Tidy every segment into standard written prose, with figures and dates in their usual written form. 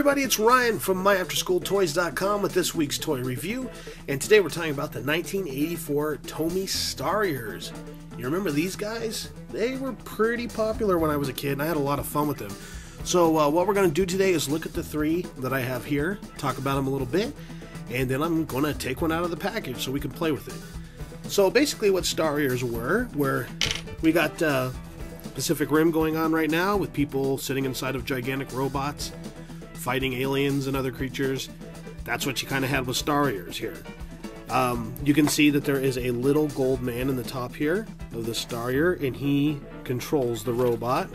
everybody, it's Ryan from myafterschooltoys.com with this week's toy review, and today we're talking about the 1984 Tomy Starriors. You remember these guys? They were pretty popular when I was a kid, and I had a lot of fun with them. So what we're going to do today is look at the three that I have here, talk about them a little bit, and then I'm going to take one out of the package so we can play with it. So basically what Starriers were we got Pacific Rim going on right now with people sitting inside of gigantic robots fighting aliens and other creatures. That's what you kind of had with Starriers here. You can see that there is a little gold man in the top here of the Starrier, and he controls the robot.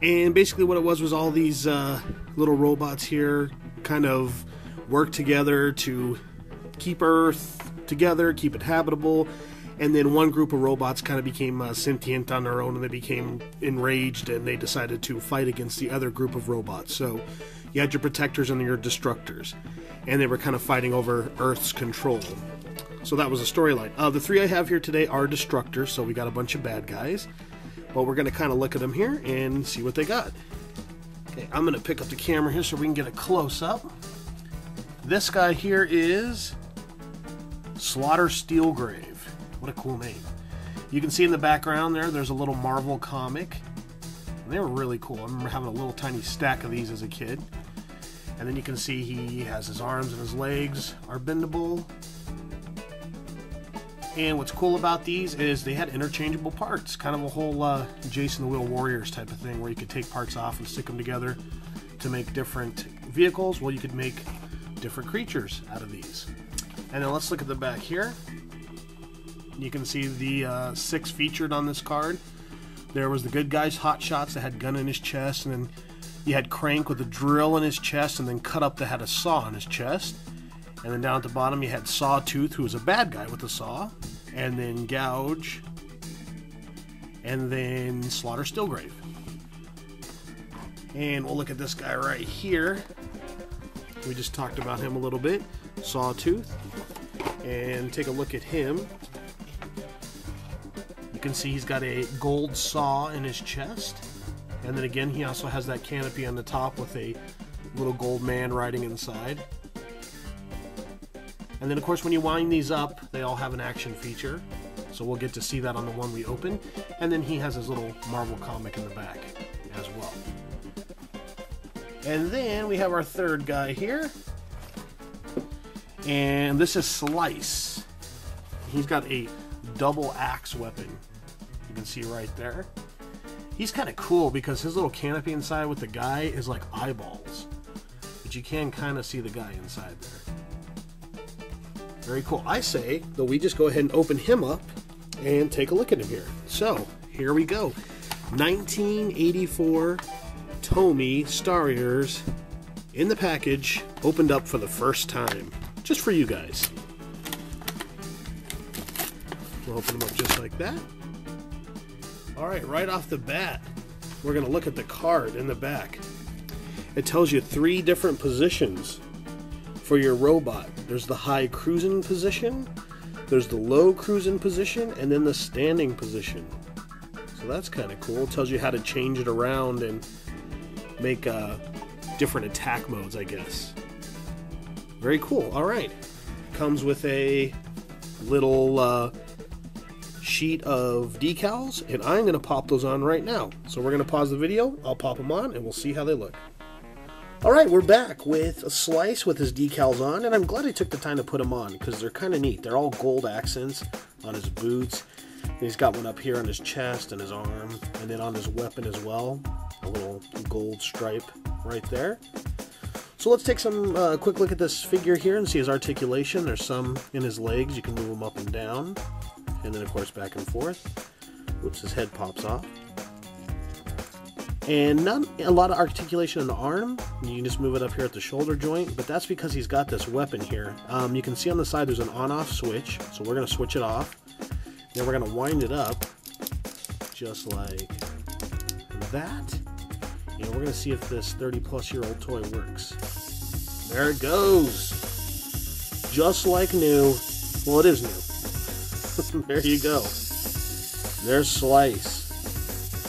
And basically what it was all these little robots here kind of work together to keep Earth together, keep it habitable. And then one group of robots kind of became sentient on their own, and they became enraged, and they decided to fight against the other group of robots. So you had your protectors and your destructors, and they were kind of fighting over Earth's control. So that was the storyline. The three I have here today are destructors, so we got a bunch of bad guys. But we're going to kind of look at them here and see what they got. Okay, I'm going to pick up the camera here so we can get a close-up. This guy here is Slaughter Steelgrave. What a cool name. You can see in the background there's a little Marvel comic. And they were really cool. I remember having a little tiny stack of these as a kid. And then you can see he has his arms and his legs are bendable. And what's cool about these is they had interchangeable parts. Kind of a whole Jason the Wheel Warriors type of thing where you could take parts off and stick them together to make different vehicles. Well, you could make different creatures out of these. And then let's look at the back here. You can see the 6 featured on this card. There was the good guy's Hot Shots that had a gun in his chest, and then you had Crank with a drill in his chest, and then Cut Up that had a saw in his chest. And then down at the bottom you had Sawtooth, who was a bad guy with a saw, and then Gouge, and then Slaughter Steelgrave. And we'll look at this guy right here. We just talked about him a little bit, Sawtooth, and take a look at him. You can see he's got a gold saw in his chest, and then again he also has that canopy on the top with a little gold man riding inside. And then of course when you wind these up, they all have an action feature, so we'll get to see that on the one we open. And then he has his little Marvel comic in the back as well. And then we have our third guy here, and this is Slice. He's got a double axe weapon. You can see right there. He's kind of cool because his little canopy inside with the guy is like eyeballs, but you can kind of see the guy inside there. Very cool. I say that we just go ahead and open him up and take a look at him here. So here we go. 1984 Tomy Starriors in the package, opened up for the first time, just for you guys. We'll open them up just like that. Alright, right off the bat, we're going to look at the card in the back. It tells you 3 different positions for your robot. There's the high cruising position, there's the low cruising position, and then the standing position. So that's kind of cool. It tells you how to change it around and make different attack modes, I guess. Very cool. Alright. Comes with a little sheet of decals, and I'm going to pop those on right now. So we're going to pause the video, I'll pop them on, and we'll see how they look. Alright, we're back with a Slice with his decals on, and I'm glad I took the time to put them on because they're kind of neat. They're all gold accents on his boots. And he's got one up here on his chest and his arm, and then on his weapon as well. A little gold stripe right there. So let's take some quick look at this figure here and see his articulation. There's some in his legs. You can move them up and down. And then of course back and forth. Whoops, his head pops off. And not a lot of articulation in the arm. You can just move it up here at the shoulder joint, but that's because he's got this weapon here. You can see on the side there's an on-off switch, so we're going to switch it off. Then we're going to wind it up just like that. And we're going to see if this 30-plus-year-old toy works. There it goes. Just like new. Well, it is new. There you go. There's Slice.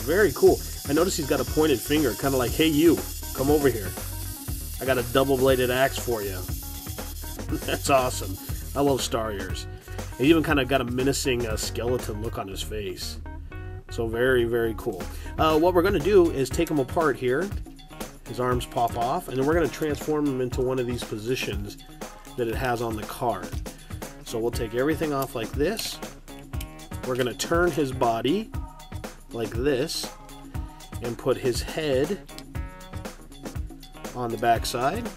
Very cool. I notice he's got a pointed finger, kind of like, hey you, come over here. I got a double-bladed axe for you. That's awesome. I love Starriers. He even kind of got a menacing skeleton look on his face. So very, very cool. What we're going to do is take him apart here. His arms pop off, and then we're going to transform him into one of these positions that it has on the card. So we'll take everything off like this. We're going to turn his body like this and put his head on the back side.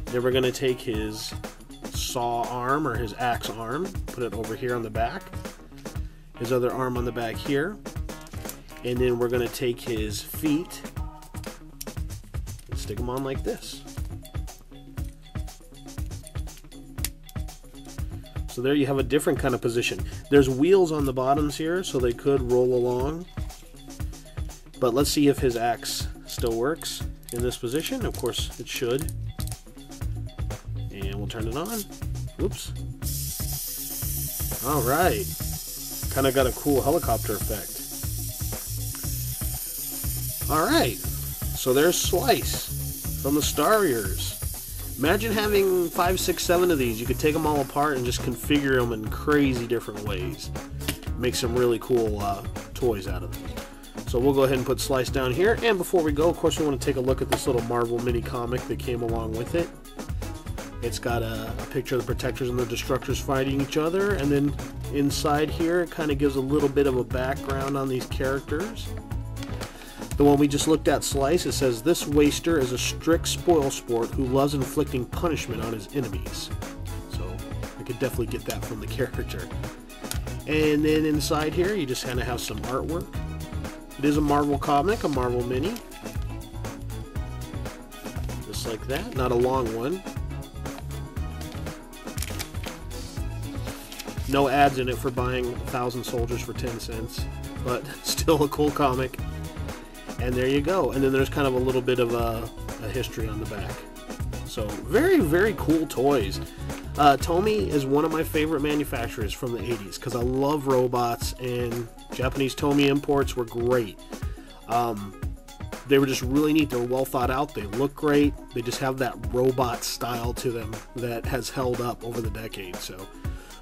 Then we're going to take his saw arm or his axe arm, put it over here on the back, his other arm on the back here, and then we're going to take his feet and stick them on like this. So there you have a different kind of position. There's wheels on the bottoms here, so they could roll along. But let's see if his axe still works in this position. Of course, it should. And we'll turn it on. Whoops. All right. Kind of got a cool helicopter effect. All right. So there's Slice from the Starriers. Imagine having 5, 6, 7 of these. You could take them all apart and just configure them in crazy different ways. Make some really cool toys out of them. So we'll go ahead and put Slice down here. And before we go, of course, we want to take a look at this little Marvel mini comic that came along with it. It's got a picture of the Protectors and the Destructors fighting each other. And then inside here, it kind of gives a little bit of a background on these characters. The one we just looked at, Slice, it says, "This waster is a strict spoil sport who loves inflicting punishment on his enemies." So I could definitely get that from the character. And then inside here, you just kind of have some artwork. It is a Marvel comic, a Marvel mini. Just like that, not a long one. No ads in it for buying 1,000 soldiers for 10 cents, but still a cool comic. And there you go. And then there's kind of a little bit of a history on the back. So very, very cool toys. Tomy is one of my favorite manufacturers from the 80s because I love robots, and Japanese Tomy imports were great. They were just really neat. They were well thought out. They look great. They just have that robot style to them that has held up over the decades. So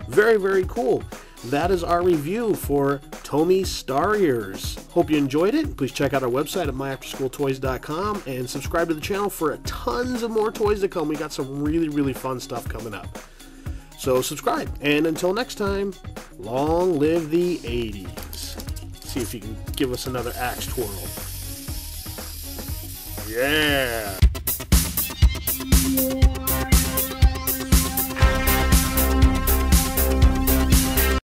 very, very cool. That is our review for Tomy Starriors. Hope you enjoyed it. Please check out our website at myafterschooltoys.com and subscribe to the channel for tons of more toys to come. We got some really, really fun stuff coming up. So subscribe. And until next time, long live the 80s. See if you can give us another axe twirl. Yeah!